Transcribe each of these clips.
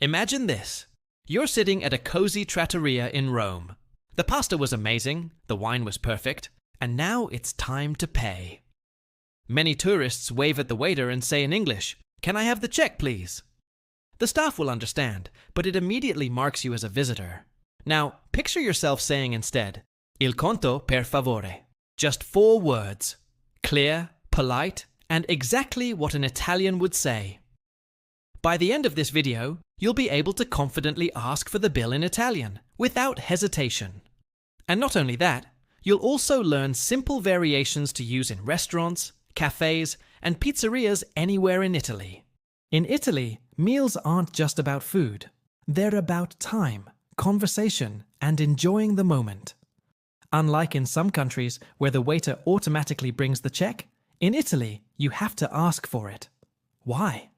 Imagine this. You're sitting at a cozy trattoria in Rome. The pasta was amazing, the wine was perfect, and now it's time to pay. Many tourists wave at the waiter and say in English, "Can I have the check, please?" The staff will understand, but it immediately marks you as a visitor. Now, picture yourself saying instead, "Il conto per favore." Just 4 words. Clear, polite, and exactly what an Italian would say. By the end of this video, you'll be able to confidently ask for the bill in Italian, without hesitation. And not only that, you'll also learn simple variations to use in restaurants, cafes, and pizzerias anywhere in Italy. In Italy, meals aren't just about food. They're about time, conversation, and enjoying the moment. Unlike in some countries where the waiter automatically brings the check, in Italy, you have to ask for it. Why?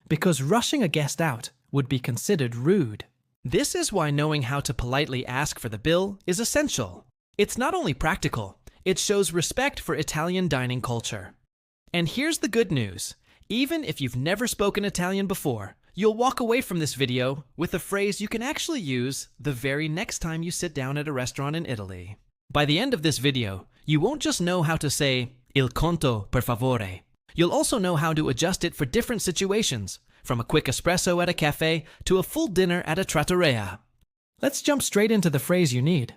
Because rushing a guest out would be considered rude. This is why knowing how to politely ask for the bill is essential. It's not only practical, it shows respect for Italian dining culture. And here's the good news. Even if you've never spoken Italian before, you'll walk away from this video with a phrase you can actually use the very next time you sit down at a restaurant in Italy. By the end of this video, you won't just know how to say "il conto per favore." You'll also know how to adjust it for different situations, from a quick espresso at a cafe to a full dinner at a trattoria. Let's jump straight into the phrase you need.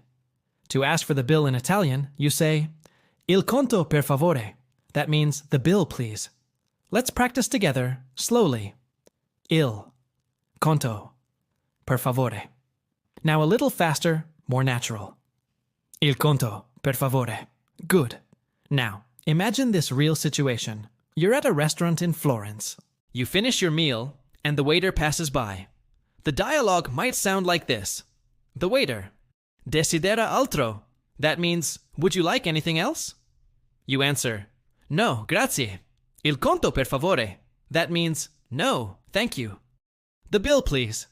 To ask for the bill in Italian, you say, "Il conto per favore." That means the bill, please. Let's practice together, slowly. Il conto per favore. Now a little faster, more natural. Il conto per favore. Good. Now, imagine this real situation. You're at a restaurant in Florence. You finish your meal, and the waiter passes by. The dialogue might sound like this. The waiter: "Desidera altro?" That means, "Would you like anything else?" You answer, "No, grazie. Il conto per favore." That means, "No, thank you." "The bill, please."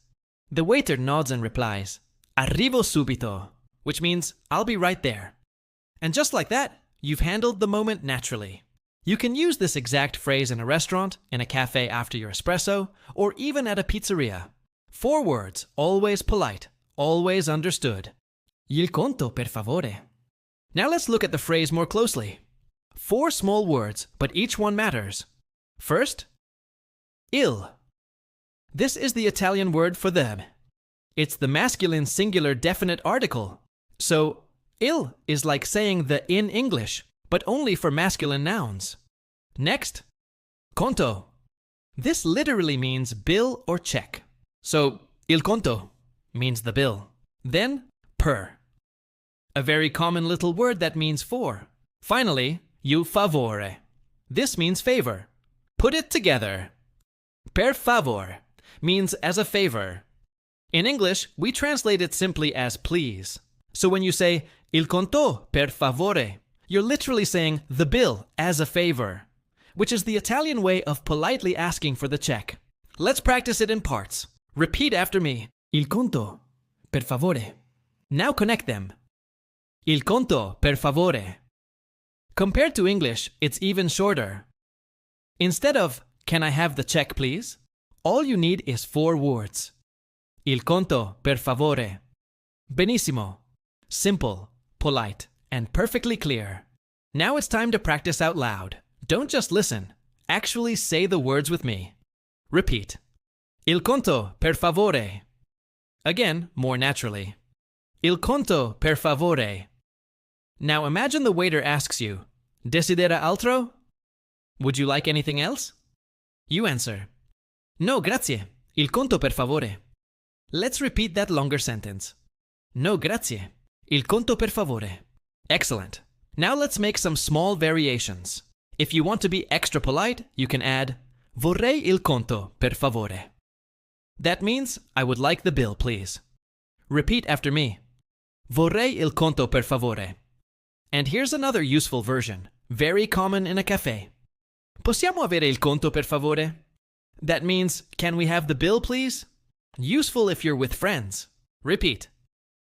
The waiter nods and replies, "Arrivo subito," which means, "I'll be right there." And just like that, you've handled the moment naturally. You can use this exact phrase in a restaurant, in a cafe after your espresso, or even at a pizzeria. 4 words, always polite, always understood. Il conto per favore. Now let's look at the phrase more closely. 4 small words, but each one matters. First, il. This is the Italian word for them. It's the masculine singular definite article. So, il is like saying the in English, but only for masculine nouns. Next, conto. This literally means bill or check. So, il conto means the bill. Then, per. A very common little word that means for. Finally, il favore. This means favor. Put it together. Per favor means as a favor. In English, we translate it simply as please. So when you say il conto per favore, you're literally saying the bill as a favor, which is the Italian way of politely asking for the check. Let's practice it in parts. Repeat after me. Il conto per favore. Now connect them. Il conto per favore. Compared to English, it's even shorter. Instead of, "Can I have the check, please?" all you need is 4 words. Il conto per favore. Benissimo. Simple, polite, and perfectly clear. Now it's time to practice out loud. Don't just listen. Actually say the words with me. Repeat. Il conto per favore. Again, more naturally. Il conto per favore. Now imagine the waiter asks you, "Desidera altro?" Would you like anything else? You answer, "No, grazie. Il conto per favore." Let's repeat that longer sentence. No, grazie. Il conto per favore. Excellent. Now let's make some small variations. If you want to be extra polite, you can add, "Vorrei il conto, per favore." That means, "I would like the bill, please." Repeat after me. Vorrei il conto, per favore. And here's another useful version, very common in a cafe. Possiamo avere il conto, per favore? That means, "Can we have the bill, please?" Useful if you're with friends. Repeat.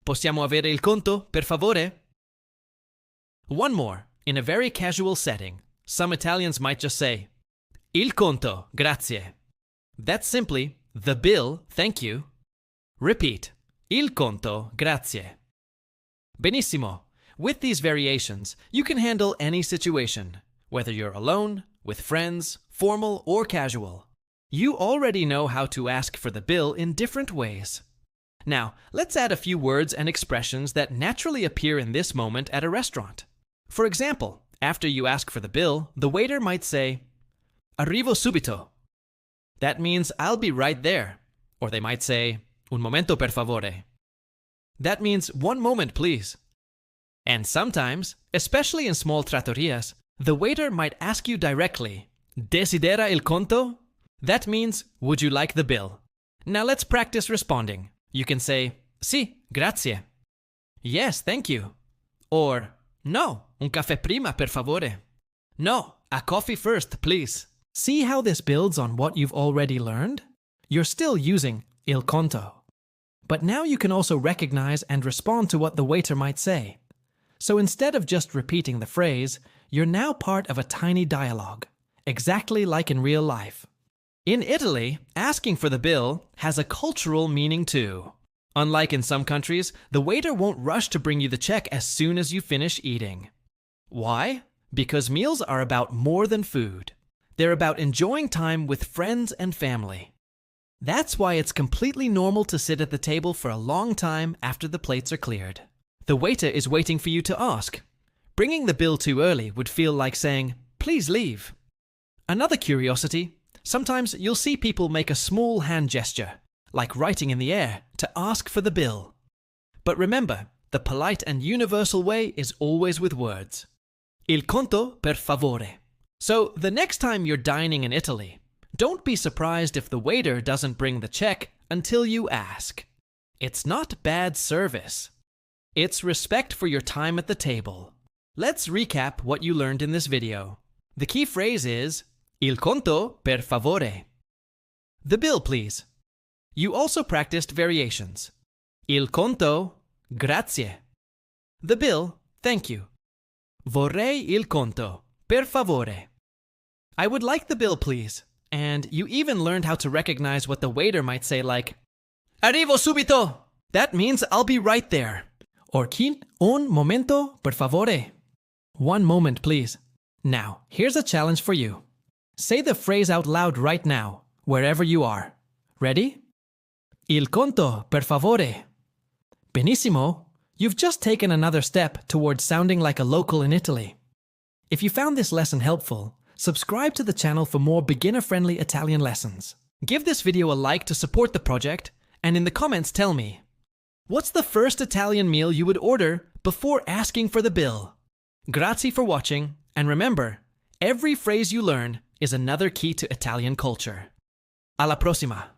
Possiamo avere il conto, per favore? One more, in a very casual setting. Some Italians might just say, "Il conto, grazie." That's simply, the bill, thank you. Repeat, il conto, grazie. Benissimo. With these variations, you can handle any situation, whether you're alone, with friends, formal or casual. You already know how to ask for the bill in different ways. Now, let's add a few words and expressions that naturally appear in this moment at a restaurant. For example, after you ask for the bill, the waiter might say, Arrivo subito. That means I'll be right there. Or they might say, un momento per favore. That means 1 moment, please. And sometimes, especially in small trattorias, the waiter might ask you directly, Desidera il conto? That means, would you like the bill? Now let's practice responding. You can say, Sì, grazie. Yes, thank you. Or, No, un café prima, per favore. No, a coffee first, please. See how this builds on what you've already learned? You're still using il conto. But now you can also recognize and respond to what the waiter might say. So instead of just repeating the phrase, you're now part of a tiny dialogue, exactly like in real life. In Italy, asking for the bill has a cultural meaning too. Unlike in some countries, the waiter won't rush to bring you the check as soon as you finish eating. Why? Because meals are about more than food. They're about enjoying time with friends and family. That's why it's completely normal to sit at the table for a long time after the plates are cleared. The waiter is waiting for you to ask. Bringing the bill too early would feel like saying, please leave. Another curiosity, sometimes you'll see people make a small hand gesture, like writing in the air, to ask for the bill. But remember, the polite and universal way is always with words. Il conto per favore. So the next time you're dining in Italy, don't be surprised if the waiter doesn't bring the check until you ask. It's not bad service. It's respect for your time at the table. Let's recap what you learned in this video. The key phrase is il conto per favore. The bill, please. You also practiced variations. Il conto, grazie. The bill, thank you. Vorrei il conto, per favore. I would like the bill, please. And you even learned how to recognize what the waiter might say like, Arrivo subito! That means I'll be right there. Or un momento, per favore. 1 moment, please. Now, here's a challenge for you. Say the phrase out loud right now, wherever you are. Ready? Il conto, per favore. Benissimo. You've just taken another step towards sounding like a local in Italy. If you found this lesson helpful, subscribe to the channel for more beginner-friendly Italian lessons. Give this video a like to support the project, and in the comments tell me, what's the first Italian meal you would order before asking for the bill? Grazie for watching, and remember, every phrase you learn is another key to Italian culture. Alla prossima!